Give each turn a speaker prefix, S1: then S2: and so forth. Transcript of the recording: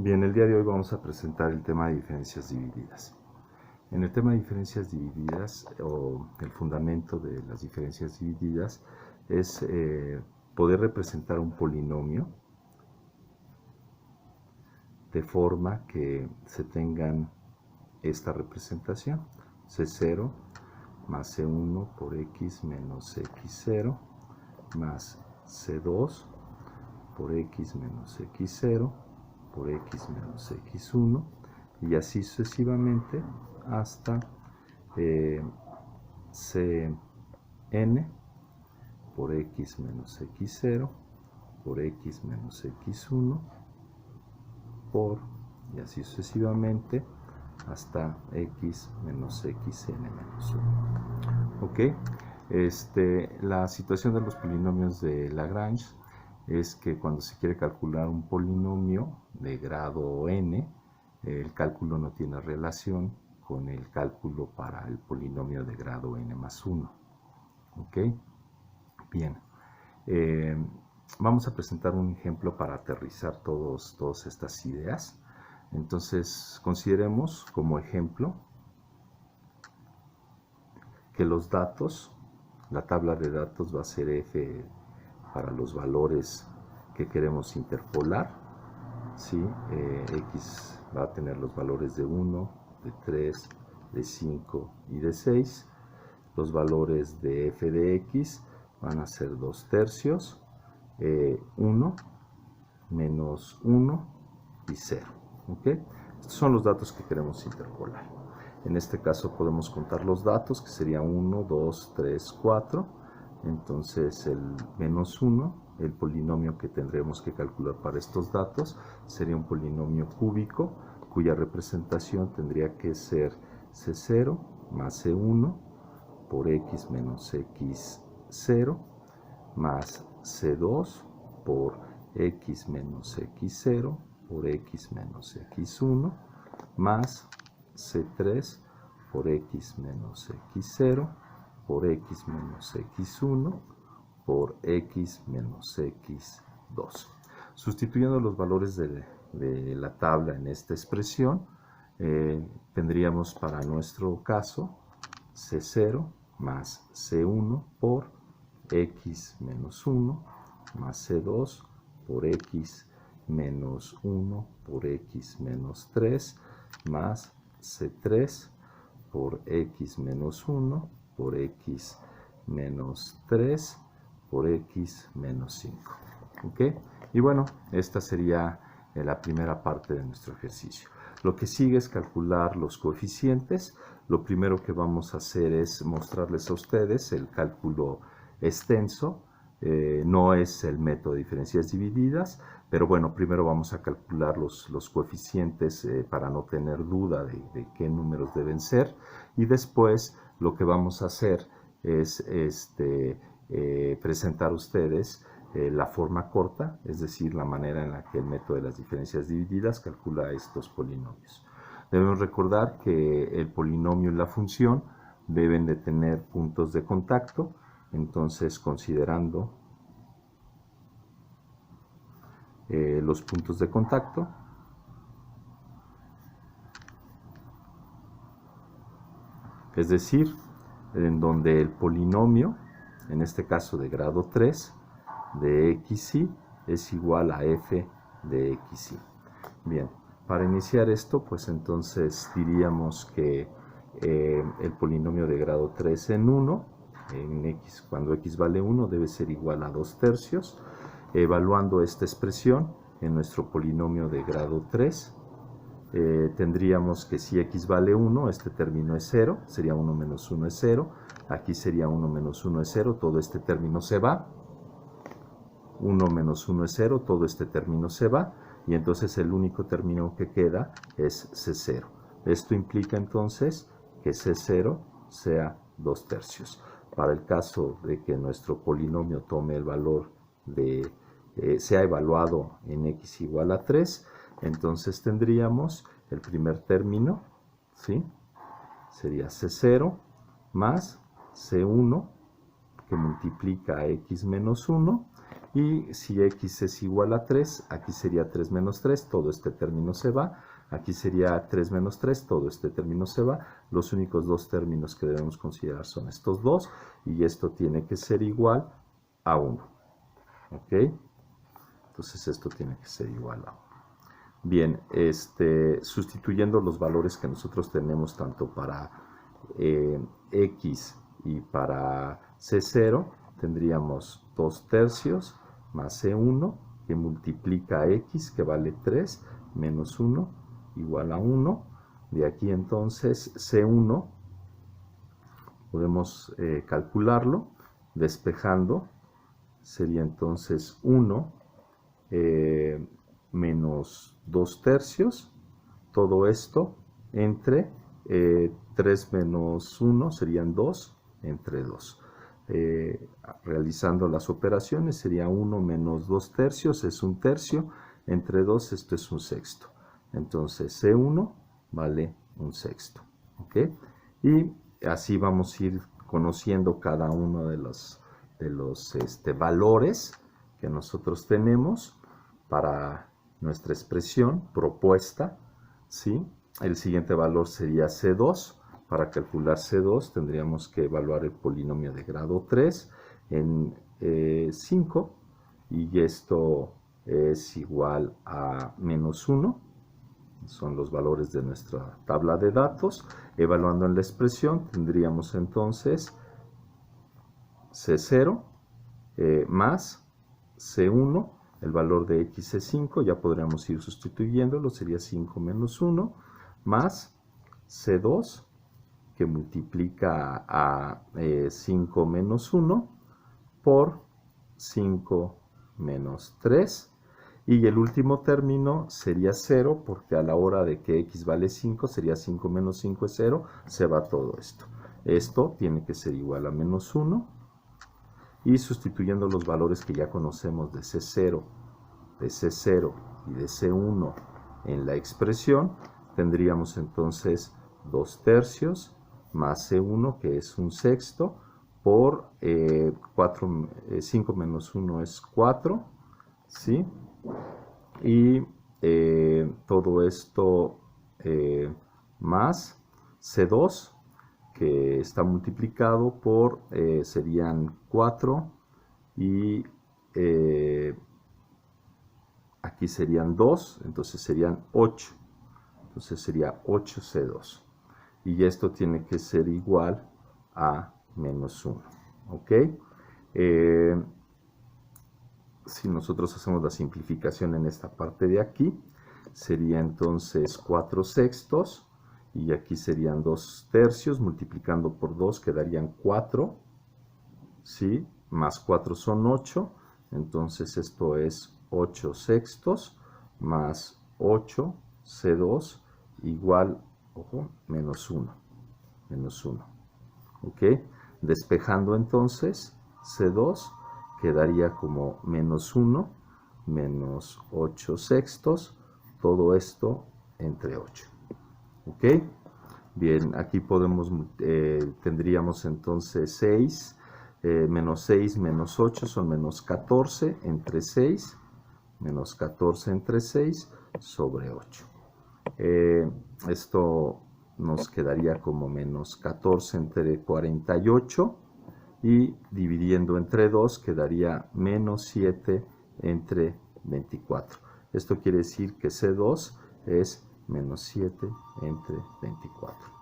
S1: Bien, el día de hoy vamos a presentar el tema de diferencias divididas. En el tema de diferencias divididas, o el fundamento de las diferencias divididas, es poder representar un polinomio de forma que se tengan esta representación: C0 más C1 por X menos X0 más C2 por X menos X0 por X menos X1, y así sucesivamente hasta Cn por X menos X0 por X menos X1 y así sucesivamente hasta X menos Xn menos 1. ¿Ok? La situación de los polinomios de Lagrange es que cuando se quiere calcular un polinomio de grado n, el cálculo no tiene relación con el cálculo para el polinomio de grado n más 1. ¿Ok? Bien. Vamos a presentar un ejemplo para aterrizar todas estas ideas. Entonces, consideremos como ejemplo que los datos, la tabla de datos va a ser f para los valores que queremos interpolar, ¿sí? X va a tener los valores de 1, de 3, de 5 y de 6. Los valores de f de x van a ser 2 tercios, 1, menos 1 y 0. ¿Ok? Estos son los datos que queremos interpolar. En este caso podemos contar los datos, que sería 1, 2, 3, 4. Entonces el menos 1, el polinomio que tendremos que calcular para estos datos, sería un polinomio cúbico, cuya representación tendría que ser C0 más C1 por X menos X0 más C2 por X menos X0 por X menos X1 más C3 por X menos X0 por X menos X1 por X menos X2. Sustituyendo los valores de la tabla en esta expresión, tendríamos para nuestro caso C0 más C1 por X menos 1 más C2 por X menos 1 por X menos 3 más C3 por X menos 1 por X menos 3 por X menos 5. ¿Ok? Y bueno, esta sería la primera parte de nuestro ejercicio. Lo que sigue es calcular los coeficientes. Lo primero que vamos a hacer es mostrarles a ustedes el cálculo extenso. No es el método de diferencias divididas, pero bueno, primero vamos a calcular los coeficientes para no tener duda de qué números deben ser, y después lo que vamos a hacer es presentar a ustedes la forma corta, es decir, la manera en la que el método de las diferencias divididas calcula estos polinomios. Debemos recordar que el polinomio y la función deben de tener puntos de contacto. Entonces, considerando los puntos de contacto, es decir, en donde el polinomio, en este caso de grado 3, de xy es igual a f de xy. Bien, para iniciar esto, pues entonces diríamos que el polinomio de grado 3 en 1, en x, cuando x vale 1, debe ser igual a 2 tercios. Evaluando esta expresión en nuestro polinomio de grado 3, tendríamos que si x vale 1, este término es 0, sería 1 menos 1 es 0, aquí sería 1 menos 1 es 0, todo este término se va, 1 menos 1 es 0, todo este término se va, y entonces el único término que queda es C0. Esto implica entonces que C0 sea 2 tercios. Para el caso de que nuestro polinomio tome el valor sea evaluado en x igual a 3, entonces tendríamos el primer término, ¿sí? Sería C0 más C1, que multiplica a x menos 1, Y si x es igual a 3, aquí sería 3 menos 3, todo este término se va. Aquí sería 3 menos 3, todo este término se va. Los únicos dos términos que debemos considerar son estos dos. Y esto tiene que ser igual a 1. ¿Ok? Entonces esto tiene que ser igual a 1. Bien, sustituyendo los valores que nosotros tenemos tanto para x y para c0, tendríamos 2 tercios más c1 que multiplica a x, que vale 3, menos 1, igual a 1. De aquí entonces c1 podemos calcularlo despejando. Sería entonces 1 menos 2 tercios, todo esto entre 3 menos 1 serían 2, entre 2. Realizando las operaciones sería 1 menos 2 tercios, es 1 tercio, entre 2 esto es 1 sexto. Entonces C1 vale 1 sexto. ¿Ok? Y así vamos a ir conociendo cada uno de los valores que nosotros tenemos para nuestra expresión propuesta, ¿sí? El siguiente valor sería C2. Para calcular C2 tendríamos que evaluar el polinomio de grado 3 en 5, y esto es igual a menos 1. Son los valores de nuestra tabla de datos. Evaluando en la expresión tendríamos entonces C0 más C1, el valor de x es 5, ya podríamos ir sustituyéndolo, sería 5 menos 1, más C2, que multiplica a 5 menos 1, por 5 menos 3, y el último término sería 0, porque a la hora de que x vale 5, sería 5 menos 5 es 0, se va todo esto. Esto tiene que ser igual a menos 1, y sustituyendo los valores que ya conocemos de C0 y de C1 en la expresión, tendríamos entonces 2 tercios más C1, que es 1 sexto, por 5 menos 1 es 4, ¿sí? Y todo esto más C2, que está multiplicado por, serían 4, y aquí serían 2, entonces serían 8. Entonces sería 8C2. Y esto tiene que ser igual a menos 1. ¿Ok? Si nosotros hacemos la simplificación en esta parte de aquí, sería entonces 4 sextos. Y aquí serían 2 tercios, multiplicando por 2 quedarían 4, ¿sí? Más 4 son 8, entonces esto es 8 sextos, más 8 C2 igual, ojo, menos 1, ¿ok? Despejando entonces C2 quedaría como menos 1, menos 8 sextos, todo esto entre 8. ¿Ok? Bien, aquí tendríamos entonces 6, menos 6 menos 8 son menos 14 entre 6, menos 14 entre 6 sobre 8. Esto nos quedaría como menos 14 entre 48, y dividiendo entre 2 quedaría menos 7 entre 24. Esto quiere decir que C2 es menos 7 entre 24.